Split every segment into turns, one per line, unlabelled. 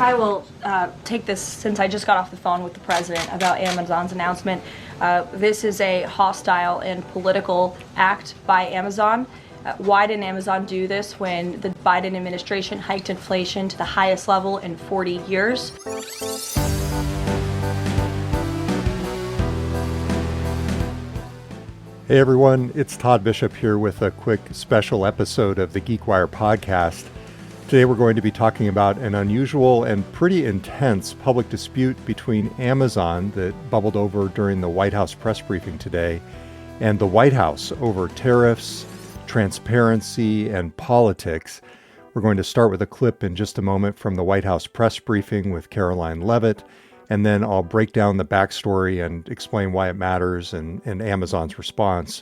I will take this since I just got off the phone with the president about Amazon's announcement. This is a hostile and political act by Amazon. Why didn't Amazon do this when the Biden administration hiked inflation to the highest level in 40 years?
Hey everyone, it's Todd Bishop here with a quick special episode of the GeekWire podcast. Today we're going to be talking about an unusual and pretty intense public dispute between Amazon that bubbled over during the White House press briefing today and the White House over tariffs, transparency, and politics. We're going to start with a clip in just a moment from the White House press briefing with Caroline Leavitt, and then I'll break down the backstory and explain why it matters and Amazon's response.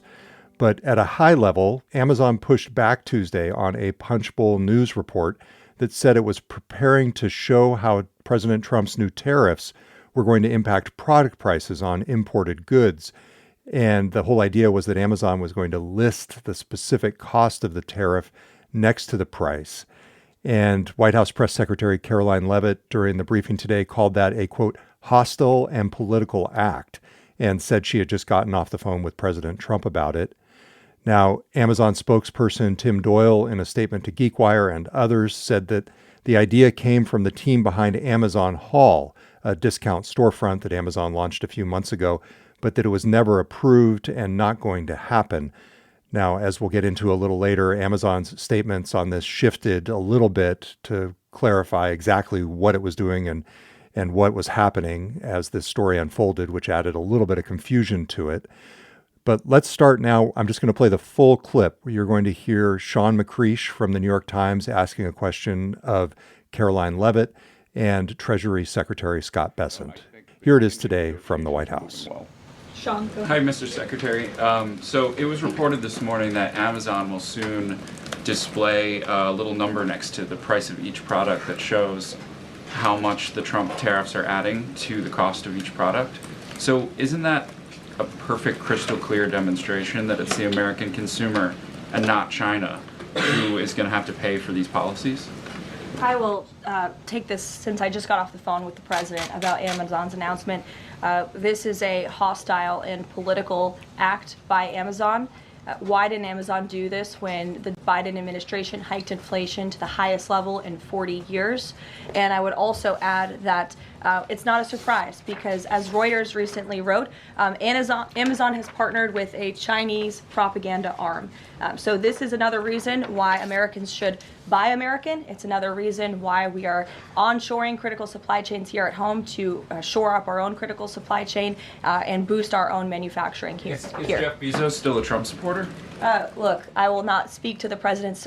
But at a high level, Amazon pushed back Tuesday on a Punchbowl news report that said it was preparing to show how President Trump's new tariffs were going to impact product prices on imported goods. And the whole idea was that Amazon was going to list the specific cost of the tariff next to the price. And White House Press Secretary Caroline Leavitt during the briefing today called that a, quote, hostile and political act, and said she had just gotten off the phone with President Trump about it. Now, Amazon spokesperson Tim Doyle, in a statement to GeekWire and others, said that the idea came from the team behind Amazon Haul, a discount storefront that Amazon launched a few months ago, but that it was never approved and not going to happen. Now, as we'll get into a little later, Amazon's statements on this shifted a little bit to clarify exactly what it was doing and what was happening as this story unfolded, which added a little bit of confusion to it. But let's start now. I'm just going to play the full clip where you're going to hear Sean McCreish from the New York Times asking a question of Caroline Leavitt and Treasury Secretary Scott Bessent. Here it is today from the White House.
Sean, go ahead.
Hi, Mr. Secretary. So it was reported this morning that Amazon will soon display a little number next to the price of each product that shows how much the Trump tariffs are adding to the cost of each product. So isn't that a perfect crystal clear demonstration that it's the American consumer and not China who is going to have to pay for these policies?
I will take this since I just got off the phone with the president about Amazon's announcement. This is a hostile and political act by Amazon. Why didn't Amazon do this when the Biden administration hiked inflation to the highest level in 40 years? And I would also add that it's not a surprise because, as Reuters recently wrote, Amazon has partnered with a Chinese propaganda arm. So this is another reason why Americans should buy American. It's another reason why we are onshoring critical supply chains here at home to shore up our own critical supply chain and boost our own manufacturing here.
Is Jeff Bezos still a Trump supporter?
Look, I will not speak to the president's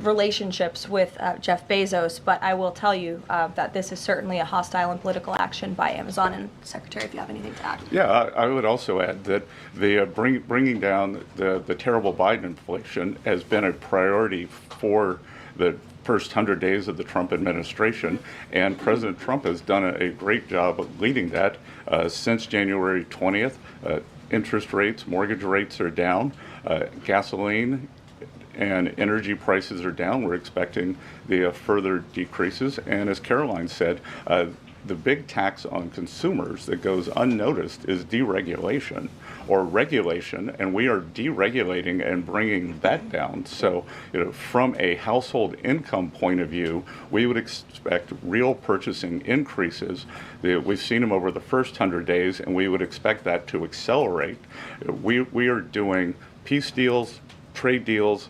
relationships with Jeff Bezos, but I will tell you that this is certainly a hostile and political action by Amazon. And Secretary, if you have anything to add.
Yeah, I would also add that the bringing down the terrible Biden inflation has been a priority for the first 100 days of the Trump administration, and President Trump has done a great job of leading that since January 20th. Interest rates, mortgage rates are down, gasoline and energy prices are down. We're expecting the further decreases. And as Caroline said, the big tax on consumers that goes unnoticed is deregulation or regulation, and we are deregulating and bringing that down. So, from a household income point of view, we would expect real purchasing increases. We've seen them over the first 100 days, and we would expect that to accelerate. We are doing peace deals, trade deals,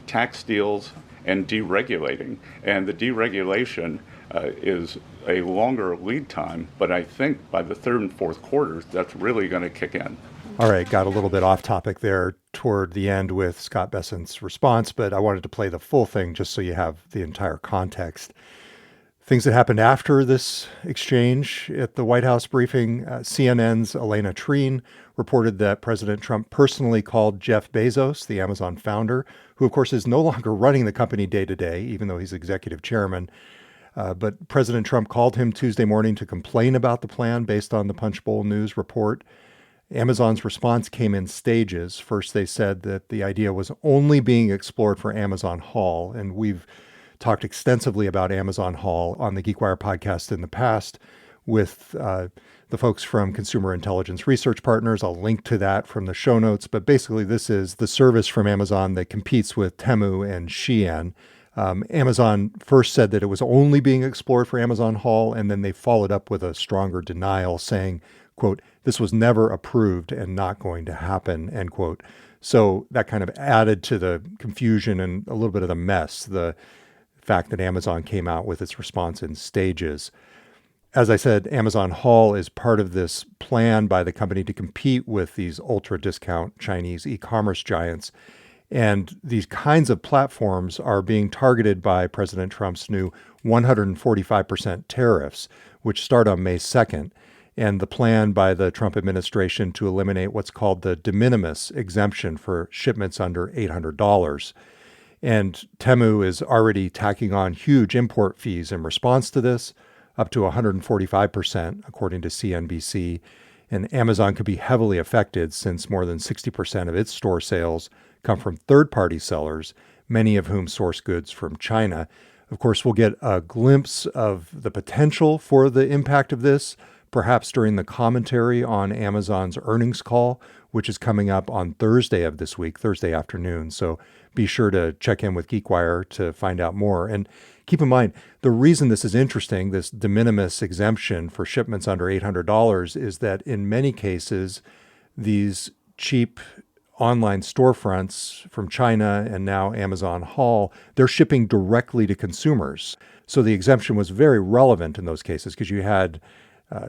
tax deals, and deregulating. And the deregulation is a longer lead time, but I think by the third and fourth quarters, that's really going to kick in.
All right, got a little bit off topic there toward the end with Scott Bessent's response, but I wanted to play the full thing just so you have the entire context. Things that happened after this exchange at the White House briefing, CNN's Elena Treen reported that President Trump personally called Jeff Bezos, the Amazon founder, who of course is no longer running the company day to day, even though he's executive chairman. But President Trump called him Tuesday morning to complain about the plan based on the Punchbowl News report. Amazon's response came in stages. First, they said that the idea was only being explored for Amazon Haul, and we've talked extensively about Amazon Haul on the GeekWire podcast in the past with the folks from Consumer Intelligence Research Partners. I'll link to that from the show notes. But basically, this is the service from Amazon that competes with Temu and Shein. Amazon first said that it was only being explored for Amazon Haul, and then they followed up with a stronger denial saying, quote, "This was never approved and not going to happen," end quote. So that kind of added to the confusion and a little bit of the mess, the fact that Amazon came out with its response in stages. As I said, Amazon Haul is part of this plan by the company to compete with these ultra-discount Chinese e-commerce giants. And these kinds of platforms are being targeted by President Trump's new 145% tariffs, which start on May 2nd, and the plan by the Trump administration to eliminate what's called the de minimis exemption for shipments under $800. And Temu is already tacking on huge import fees in response to this, up to 145%, according to CNBC. And Amazon could be heavily affected since more than 60% of its store sales come from third-party sellers, many of whom source goods from China. Of course, we'll get a glimpse of the potential for the impact of this, perhaps during the commentary on Amazon's earnings call, which is coming up on Thursday of this week, Thursday afternoon. So be sure to check in with GeekWire to find out more. And keep in mind, the reason this is interesting, this de minimis exemption for shipments under $800, is that in many cases, these cheap online storefronts from China and now Amazon Haul, they're shipping directly to consumers. So the exemption was very relevant in those cases because you had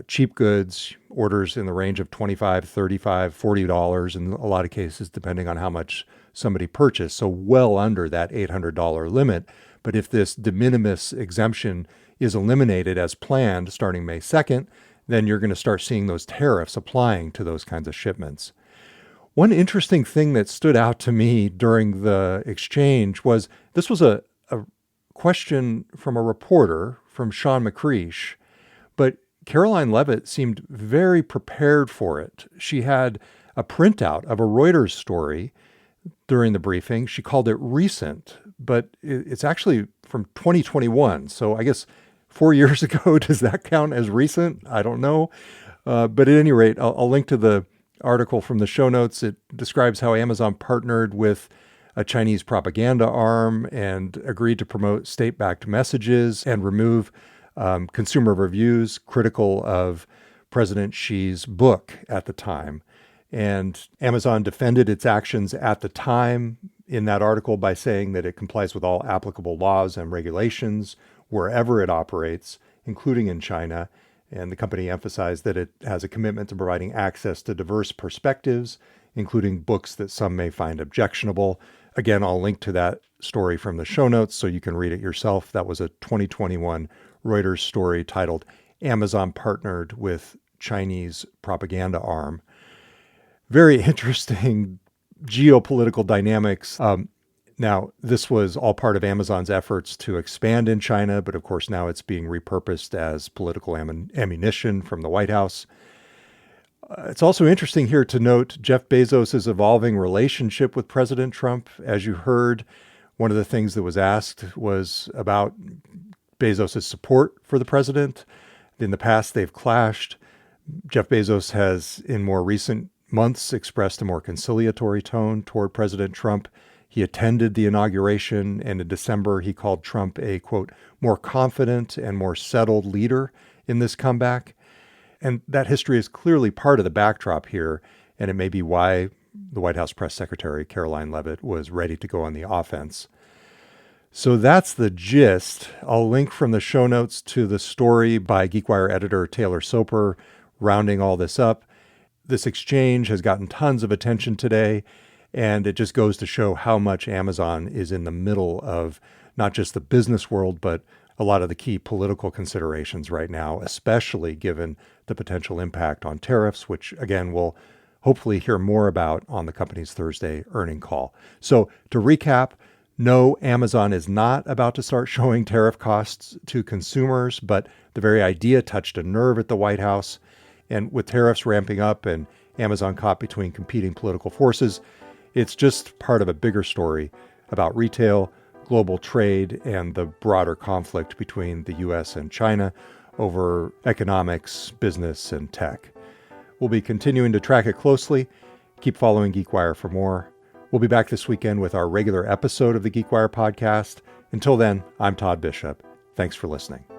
cheap goods, orders in the range of $25, $35, $40 in a lot of cases, depending on how much somebody purchased. So well under that $800 limit. But if this de minimis exemption is eliminated as planned starting May 2nd, then you're going to start seeing those tariffs applying to those kinds of shipments. One interesting thing that stood out to me during the exchange was this was a question from a reporter, from Sean McCreesh, but Caroline Levitt seemed very prepared for it. She had a printout of a Reuters story during the briefing. She called it recent, but it's actually from 2021. So I guess 4 years ago, does that count as recent? I don't know. But at any rate, I'll link to the article from the show notes. It describes how Amazon partnered with a Chinese propaganda arm and agreed to promote state-backed messages and remove consumer reviews critical of President Xi's book at the time. And Amazon defended its actions at the time in that article by saying that it complies with all applicable laws and regulations wherever it operates, including in China. And the company emphasized that it has a commitment to providing access to diverse perspectives, including books that some may find objectionable. Again, I'll link to that story from the show notes so you can read it yourself. That was a 2021 Reuters story titled "Amazon Partnered with Chinese Propaganda Arm." Very interesting geopolitical dynamics. Now, this was all part of Amazon's efforts to expand in China, but of course now it's being repurposed as political ammunition from the White House. It's also interesting here to note Jeff Bezos' evolving relationship with President Trump. As you heard, one of the things that was asked was about Bezos' support for the president. In the past, they've clashed. Jeff Bezos has, in more recent months, expressed a more conciliatory tone toward President Trump. He attended the inauguration, and in December, he called Trump a, quote, more confident and more settled leader in this comeback. And that history is clearly part of the backdrop here, and it may be why the White House press secretary, Caroline Levitt, was ready to go on the offense. So that's the gist. I'll link from the show notes to the story by GeekWire editor Taylor Soper, rounding all this up. This exchange has gotten tons of attention today, and it just goes to show how much Amazon is in the middle of not just the business world, but a lot of the key political considerations right now, especially given the potential impact on tariffs, which, again, we'll hopefully hear more about on the company's Thursday earning call. So to recap, no, Amazon is not about to start showing tariff costs to consumers, but the very idea touched a nerve at the White House. And with tariffs ramping up and Amazon caught between competing political forces, it's just part of a bigger story about retail, global trade and the broader conflict between the U.S. and China over economics, business, and tech. We'll be continuing to track it closely. Keep following GeekWire for more. We'll be back this weekend with our regular episode of the GeekWire podcast. Until then, I'm Todd Bishop. Thanks for listening.